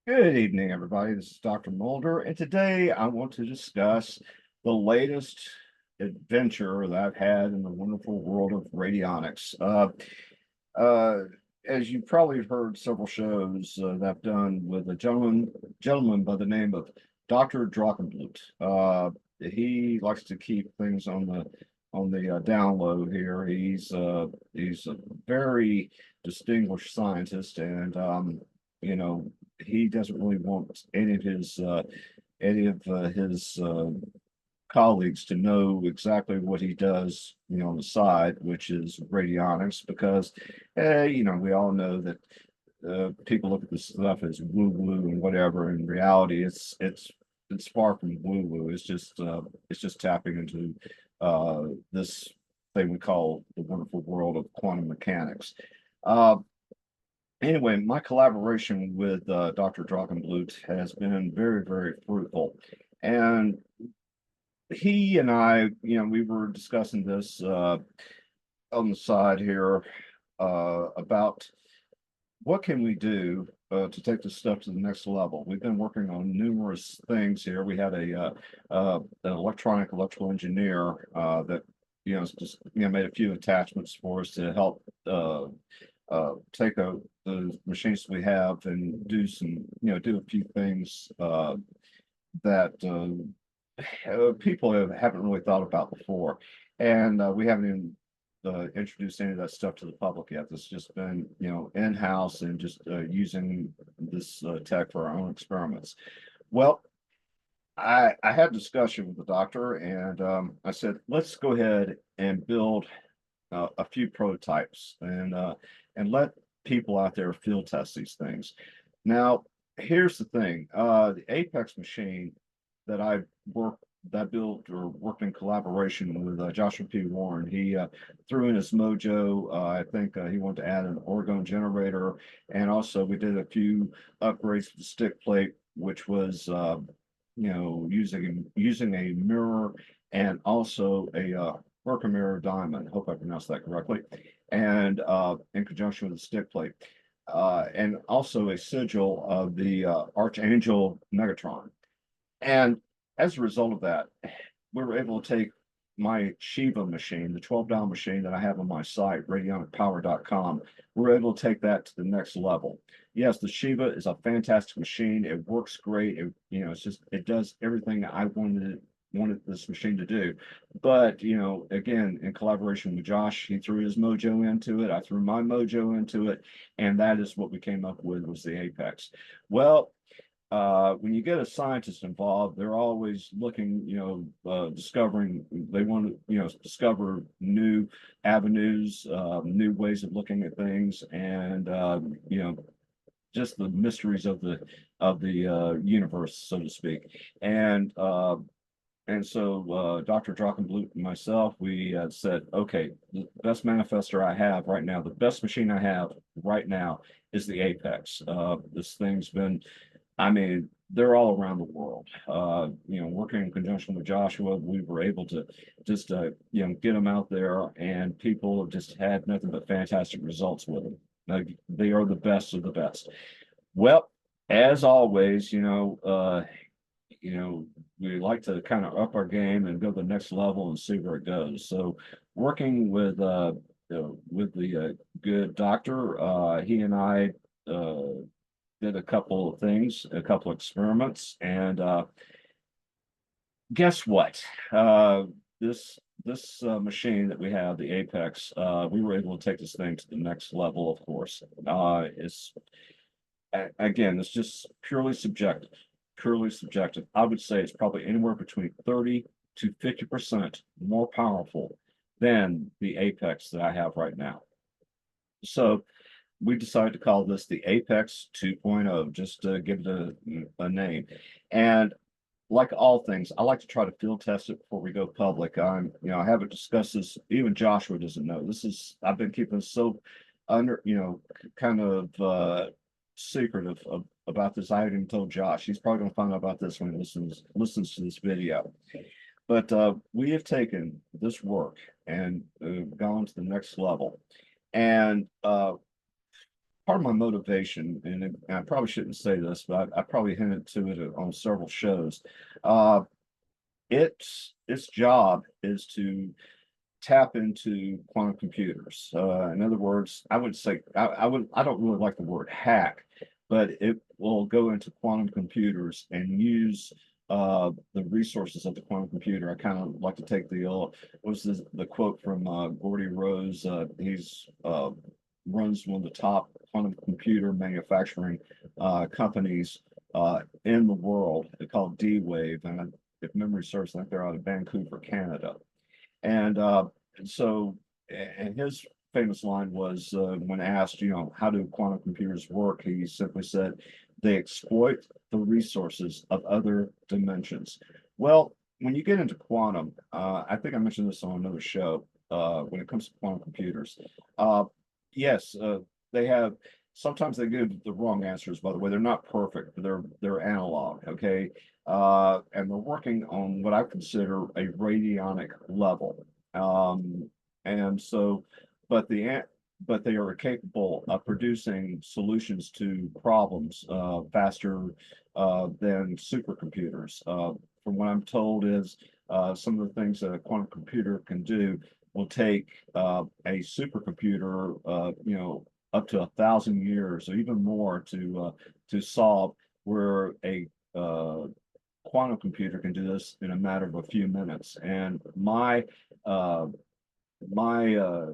Good evening, everybody. This is Dr. Mulder, and today I want to discuss the latest adventure that I've had in the wonderful world of radionics. Uh, as you probably have heard several shows that I've done with a gentleman by the name of Dr. Drachenblut. He likes to keep things on the down low here. He's a very distinguished scientist, and you know he doesn't really want any of his colleagues to know exactly what he does, on the side, which is radionics, because, we all know that people look at this stuff as woo woo and whatever. In reality, it's far from woo woo. It's just tapping into this thing we call the wonderful world of quantum mechanics. Uh, Anyway, my collaboration with Dr. Drachenblut has been very, very fruitful. And he and I, we were discussing this on the side here about what can we do to take this stuff to the next level. We've been working on numerous things here. We had an electrical engineer that just made a few attachments for us to help take the machines we have and do a few things that people haven't really thought about before. And we haven't even introduced any of that stuff to the public yet. It's just been, in-house and just using this tech for our own experiments. Well, I had a discussion with the doctor, and I said, let's go ahead and build a few prototypes and let people out there field test these things. Now, here's the thing: the Apex machine that I worked that built or worked in collaboration with Joshua P. Warren. He threw in his mojo. I think he wanted to add an orgone generator, and also we did a few upgrades to the stick plate, which was using a mirror and also a Herkimer diamond. Hope I pronounced that correctly. And in conjunction with the stick plate, and also a sigil of the Archangel Megatron. And as a result of that, we were able to take my Shiva machine, the 12 dial machine that I have on my site, radionicpower.com. We're able to take that to the next level. Yes, the Shiva is a fantastic machine. It works great. It does everything I wanted this machine to do. But again, in collaboration with Josh, he threw his mojo into it. I threw my mojo into it, and that is what we came up with, was the Apex. Well, when you get a scientist involved, they're always looking, discovering, they want to, discover new avenues, new ways of looking at things, and, just the mysteries of the universe, so to speak. And so Dr. Drachenblut and myself, we said, okay, the best manifester I have right now, the best machine I have right now is the Apex. This thing's been, I mean, they're all around the world. Working in conjunction with Joshua, we were able to just, get them out there, and people have just had nothing but fantastic results with them. They are the best of the best. Well, as always, we like to kind of up our game and go to the next level and see where it goes. So, working with the good doctor, he and I did a couple of things, a couple of experiments, and guess what? This machine that we have, the Apex, we were able to take this thing to the next level. Of course, again, it's just purely subjective. Purely subjective. I would say it's probably anywhere between 30 to 50% more powerful than the Apex that I have right now. So we decided to call this the Apex 2.0, just to give it a name. And like all things, I like to try to field test it before we go public. I haven't discussed this. Even Joshua doesn't know. I've been keeping so under, kind of secretive about this. I haven't even told Josh. He's probably going to find out about this when he listens to this video. But we have taken this work and gone to the next level. And part of my motivation, and I probably shouldn't say this, but I probably hinted to it on several shows. Uh, its job is to tap into quantum computers. In other words, I would say I don't really like the word hack, but it will go into quantum computers and use the resources of the quantum computer. I kind of like to take was the quote from Gordy Rose. He's runs one of the top quantum computer manufacturing companies in the world. They're called D-Wave, and if memory serves, I think they're out of Vancouver, Canada. And so, and his famous line was when asked, how do quantum computers work? He simply said, they exploit the resources of other dimensions. Well, when you get into quantum, I think I mentioned this on another show, when it comes to quantum computers, uh, yes, they have, sometimes they give the wrong answers, by the way. They're not perfect, but they're analog, okay? And they're working on what I consider a radionic level. And so, but but they are capable of producing solutions to problems faster than supercomputers. From what I'm told is some of the things that a quantum computer can do will take a supercomputer, up to 1,000 years or even more to solve, where a quantum computer can do this in a matter of a few minutes. And uh, my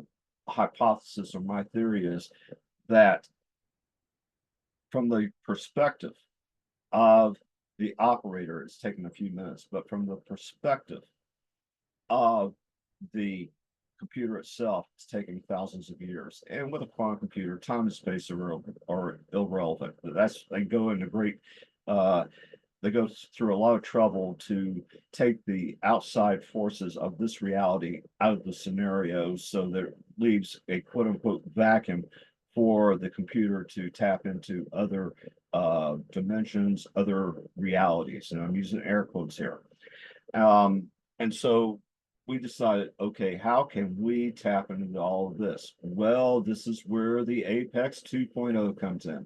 hypothesis or my theory is that from the perspective of the operator, it's taking a few minutes, but from the perspective of the computer itself, it's taking thousands of years. And with a quantum computer, time and space are irrelevant. They go into great they go through a lot of trouble to take the outside forces of this reality out of the scenario, so that leaves a quote unquote vacuum for the computer to tap into other dimensions, other realities. And I'm using air quotes here. Um, and so we decided, okay, how can we tap into all of this? Well, this is where the Apex 2.0 comes in.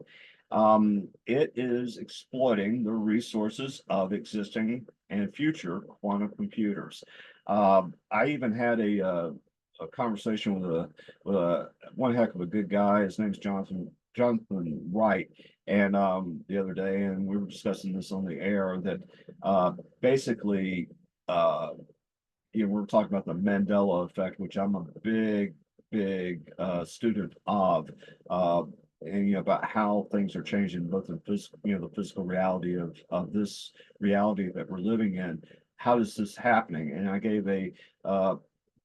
It is exploiting the resources of existing and future quantum computers. I even had a conversation with one heck of a good guy. His name's Jonathan Wright, and the other day, and we were discussing this on the air, that basically, uh, we're talking about the Mandela effect, which I'm a big student of, uh, and about how things are changing, both in physical, the physical reality of this reality that we're living in. How is this happening? And I gave an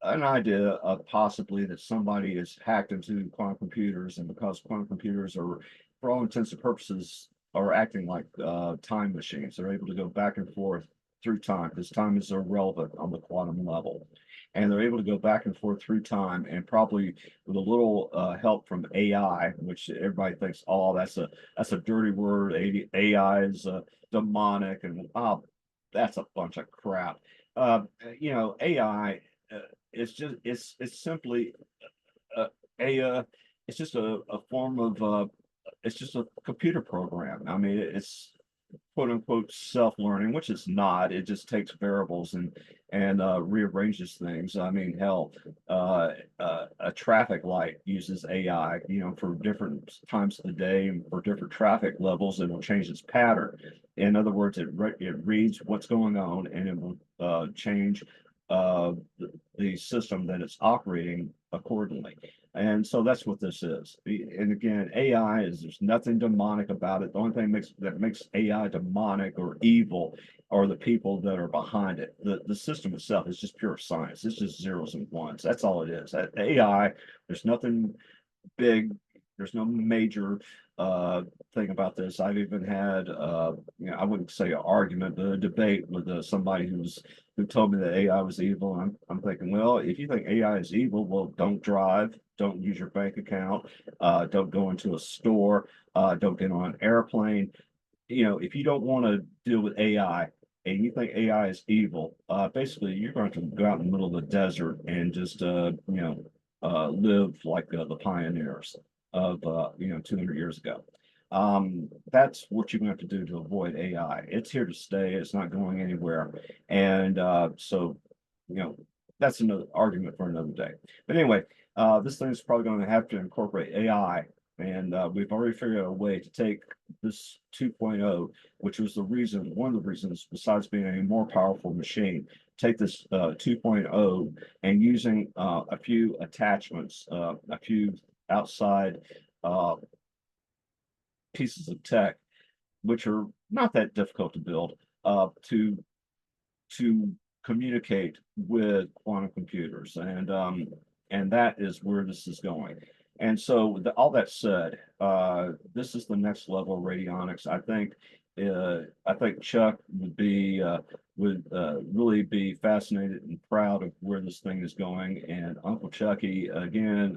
idea of possibly that somebody has hacked into quantum computers, and because quantum computers are, for all intents and purposes, are acting like time machines. They're able to go back and forth through time, because time is irrelevant on the quantum level. And they're able to go back and forth through time, and probably with a little help from AI, which everybody thinks, oh, that's a dirty word. AI is demonic, and that's a bunch of crap. AI, it's simply uh, a it's just a form of it's just a computer program. I mean, it's quote unquote self-learning, which is not. It just takes variables and rearranges things. I mean, hell, a traffic light uses AI, for different times of the day and for different traffic levels. It will change its pattern. In other words, it reads what's going on, and it will change the system that it's operating accordingly. And so that's what this is. And again, AI is, there's nothing demonic about it. The only thing that makes AI demonic or evil are the people that are behind it. The system itself is just pure science. It's just zeros and ones. That's all it is. AI, there's nothing big. There's no major thing about this. I've even had, I wouldn't say an argument, but a debate with somebody who told me that AI was evil. And I'm thinking, well, if you think AI is evil, well, don't drive, don't use your bank account, don't go into a store, don't get on an airplane. If you don't want to deal with AI and you think AI is evil, basically you're going to go out in the middle of the desert and just live like the pioneers. 200 years ago. That's what you're going to have to do to avoid AI. It's here to stay. It's not going anywhere. And so, you know, that's another argument for another day. But anyway, this thing is probably going to have to incorporate AI. And we've already figured out a way to take this 2.0, which was one of the reasons, besides being a more powerful machine, take this 2.0 and using a few attachments, a few outside uh, pieces of tech, which are not that difficult to build, to communicate with quantum computers, and that is where this is going. And so, all that said, this is the next level of radionics. I think Chuck would really be fascinated and proud of where this thing is going. And Uncle Chucky, again,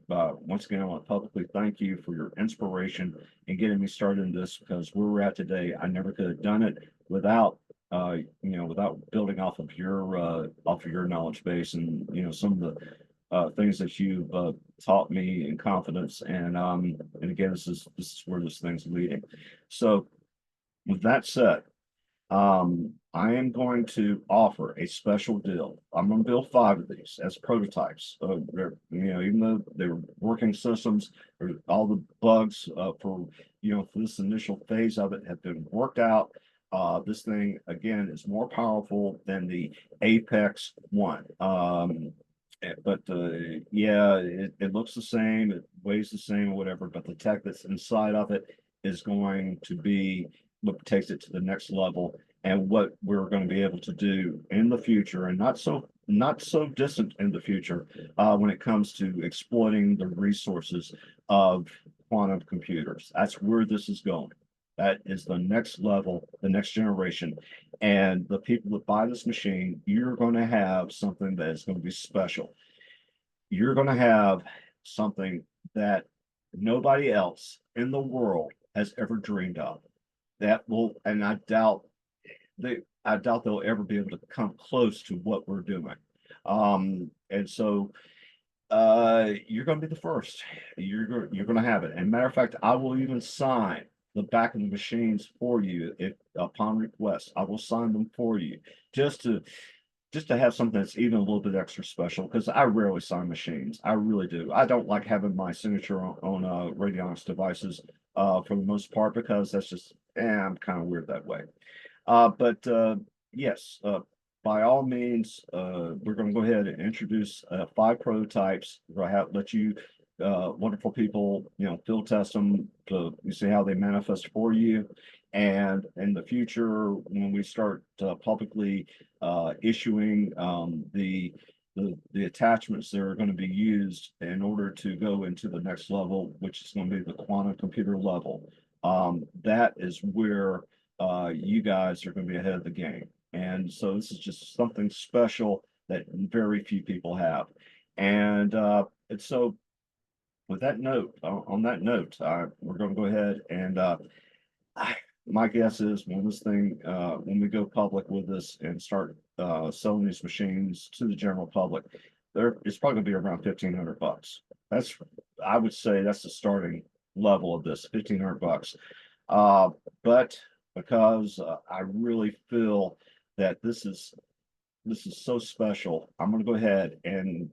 once again I want to publicly thank you for your inspiration in getting me started in this, because where we're at today, I never could have done it without without building off of your knowledge base, and some of the things that you've taught me in confidence. And again, this is where this thing's leading. So with that said, I am going to offer a special deal. I'm going to build 5 of these as prototypes. Even though they're working systems, or all the bugs for this initial phase of it have been worked out. This thing again is more powerful than the Apex one. But yeah, it looks the same, it weighs the same, or whatever. But the tech that's inside of it is going to be what takes it to the next level, and what we're going to be able to do in the future, and not so distant in the future, when it comes to exploiting the resources of quantum computers. That's where this is going. That is the next level, the next generation. And the people that buy this machine, you're going to have something that is going to be special. You're going to have something that nobody else in the world has ever dreamed of. That will, and I doubt they'll ever be able to come close to what we're doing. And so you're going to be the first. You're going to have it. And matter of fact, I will even sign the back of the machines for you if upon request. I will sign them for you, just to have something that's even a little bit extra special, because I rarely sign machines. I really do. I don't like having my signature on radionics devices for the most part, because that's just I'm kind of weird that way. But yes, by all means, we're going to go ahead and introduce 5 prototypes. We'll let you wonderful people, field test them to you see how they manifest for you. And in the future, when we start publicly issuing the attachments that are going to be used in order to go into the next level, which is going to be the quantum computer level, that is where you guys are going to be ahead of the game. And so this is just something special that very few people have. And so with that note, on that note, we're going to go ahead and my guess is when we go public with this and start selling these machines to the general public, it's probably going to be around $1,500. I would say that's the starting level of this, $1,500. But because I really feel that this is so special, I'm going to go ahead and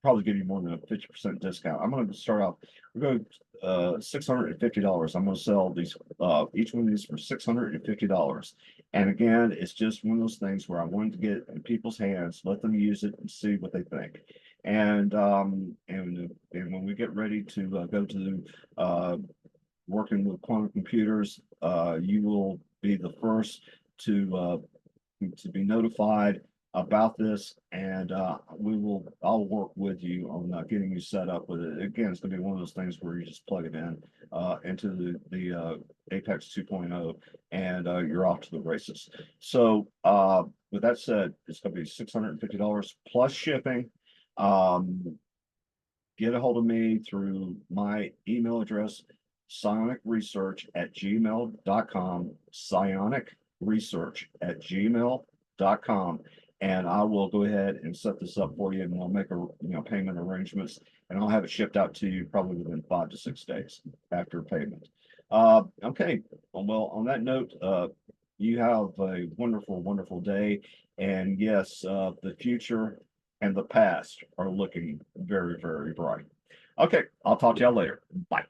probably give you more than a 50% discount. I'm going to start off. We're going $650. I'm going to sell these each one of these for $650. And again, it's just one of those things where I wanted to get it in people's hands, let them use it, and see what they think. And when we get ready to go to working with quantum computers, you will be the first to be notified about this, and I'll work with you on getting you set up with it. Again, it's going to be one of those things where you just plug it in into the Apex 2.0, and you're off to the races. So with that said, it's going to be $650 plus shipping. Get a hold of me through my email address, psionicresearch@gmail.com, psionicresearch@gmail.com. And I will go ahead and set this up for you, and we'll make payment arrangements, and I'll have it shipped out to you probably within 5 to 6 days after payment. Okay, well, on that note, you have a wonderful, wonderful day. And yes, the future and the past are looking very, very bright. Okay, I'll talk to y'all later. Bye.